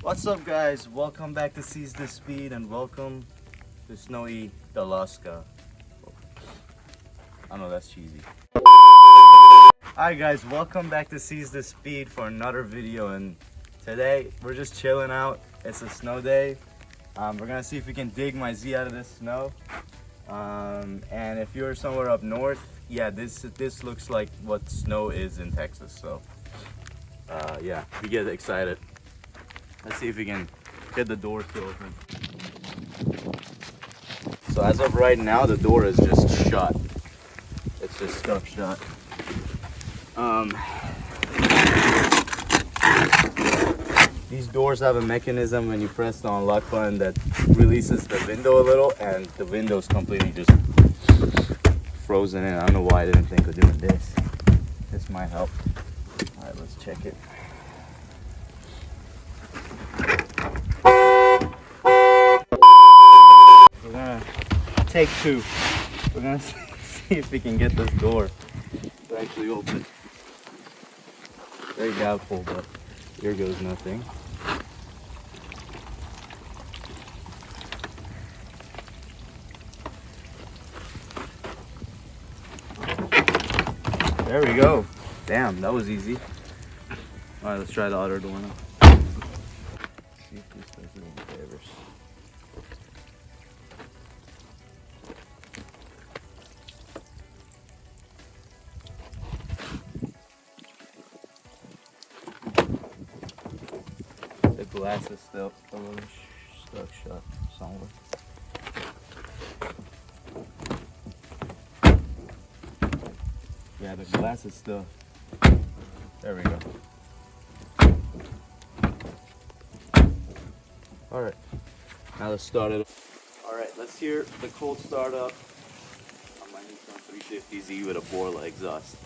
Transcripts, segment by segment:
What's up, guys? Welcome back to Seize the Speed and welcome to snowy Alaska. I know that's cheesy. Alright guys, welcome back to Seize the Speed for another video, and today we're just chilling out. It's a snow day. We're gonna see if we can dig my Z out of this snow. And if you're somewhere up north, yeah, this looks like what snow is in Texas. So yeah, we get excited. Let's see if we can get the door to open. So as of right now, the door is just shut. It's just stuck shut. These doors have a mechanism when you press the unlock button that releases the window a little, and the window's completely just frozen in. I don't know why I didn't think of doing this. This might help. All right, let's check it. We're gonna take two. We're gonna see if we can get this door to actually open. Very doubtful, but here goes nothing. There we go. Damn, that was easy. All right, let's try the other door now. See if this does any favors. The glass is still a little stuck shut somewhere. Yeah, the glass is still. There we go. All right, now let's start it. All right, let's hear the cold start up. I might need some 350Z with a Borla exhaust.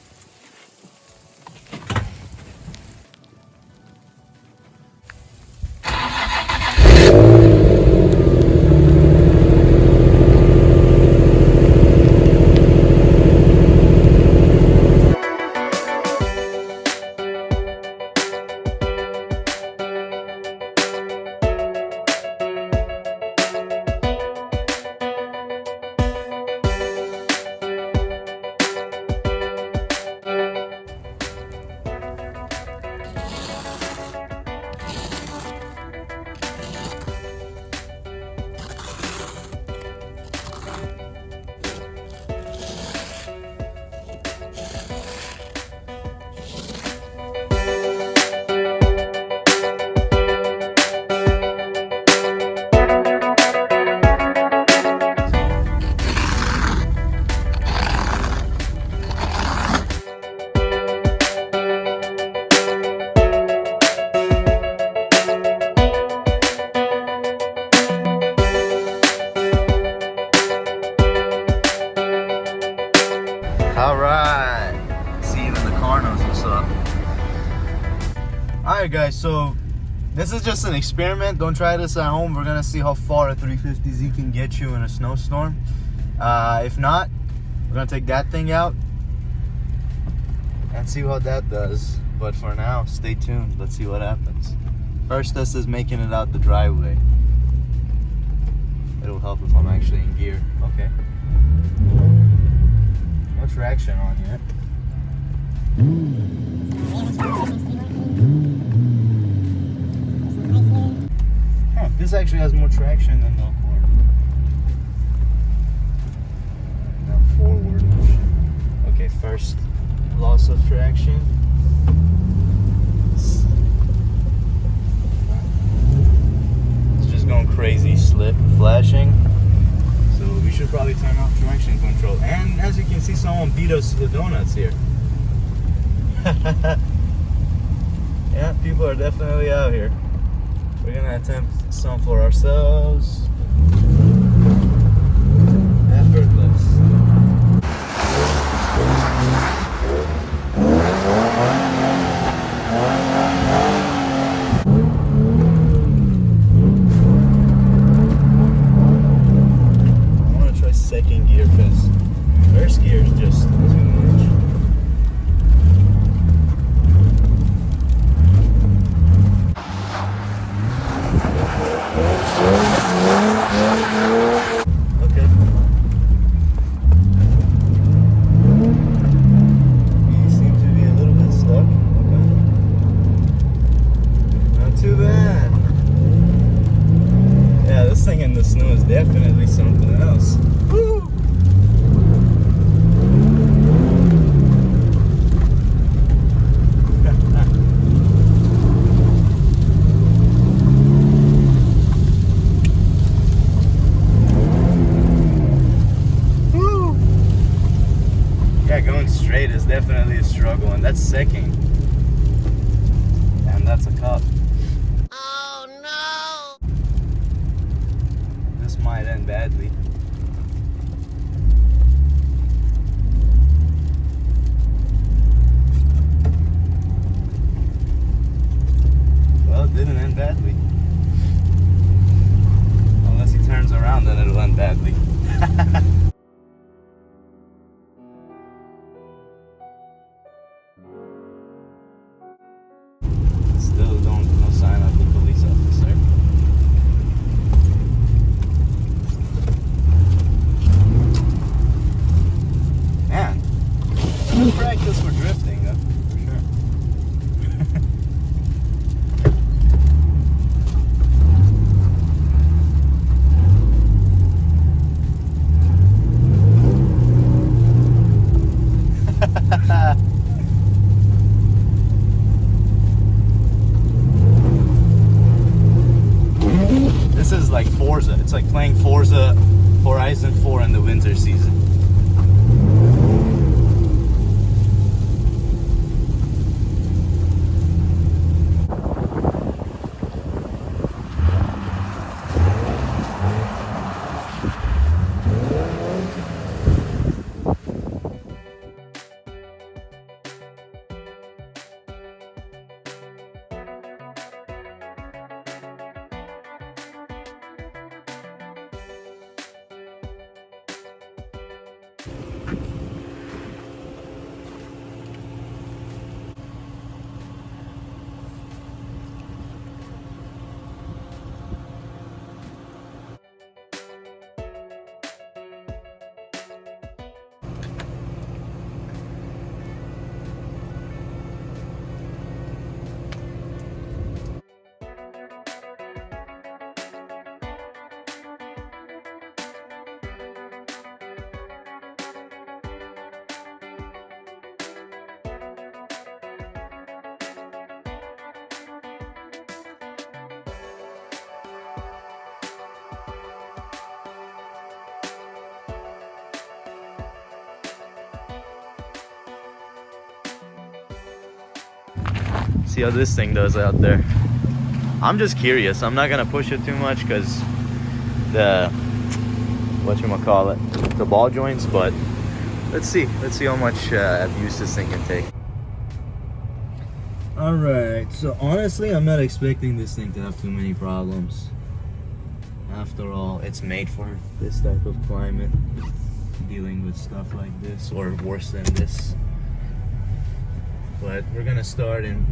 Alright, see, even the car knows what's up. Alright guys, so this is just an experiment. Don't try this at home. We're gonna see how far a 350Z can get you in a snowstorm. If not, we're gonna take that thing out and see what that does. But for now, stay tuned. Let's see what happens. First test is making it out the driveway. It'll help if I'm actually in gear. Okay. No traction on yet. Huh, this actually has more traction than the Accord. Now forward motion. Okay, first loss of traction. It's just going crazy, slip, flashing. So we should probably turn off traction control. And as you can see, someone beat us to the donuts here. Yeah, people are definitely out here. We're gonna attempt some for ourselves. Effortless. Second gear, because first gear is just too much. definitely a struggle, and that's second. And that's a cup. Oh no! This might end badly. Well, it didn't end badly. Unless he turns around, then it'll end badly. Still no sign of the police officer. Man, good practice for drifting, though, for sure. This is like Forza. It's like playing Forza Horizon 4 in the winter season. See how this thing does out there. I'm just curious. I'm not gonna push it too much because the the ball joints, but let's see how much abuse this thing can take. All right, so honestly, I'm not expecting this thing to have too many problems. After all, it's made for this type of climate, dealing with stuff like this, or worse than this. But we're gonna start in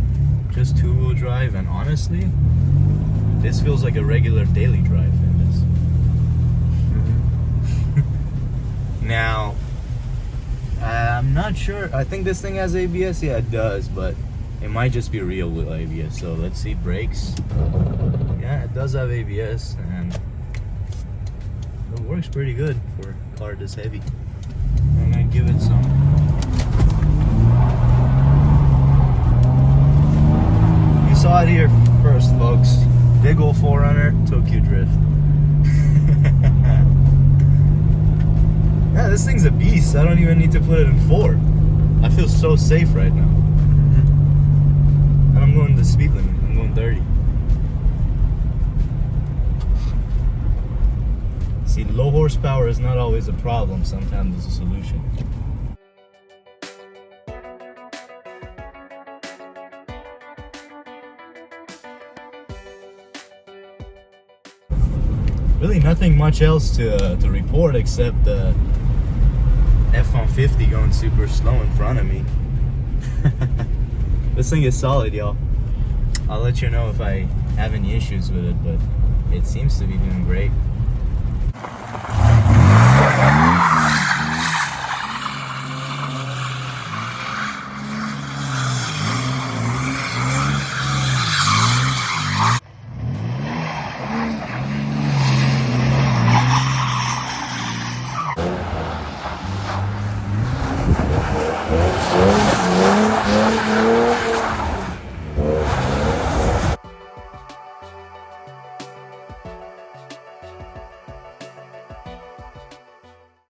just two-wheel drive, and honestly, this feels like a regular daily drive in this. Now, I'm not sure. I think this thing has ABS. Yeah, it does, but it might just be real with ABS. So let's see, brakes. Yeah, it does have ABS, and it works pretty good for a car this heavy. I'm gonna give it some. You saw it here first, folks. Big ol' 4Runner, Tokyo Drift. Yeah, this thing's a beast. I don't even need to put it in 4. I feel so safe right now. And I'm going the speed limit. I'm going 30. See, low horsepower is not always a problem. Sometimes it's a solution. Really nothing much else to report except the F-150 going super slow in front of me. This thing is solid, y'all. I'll let you know if I have any issues with it, but it seems to be doing great.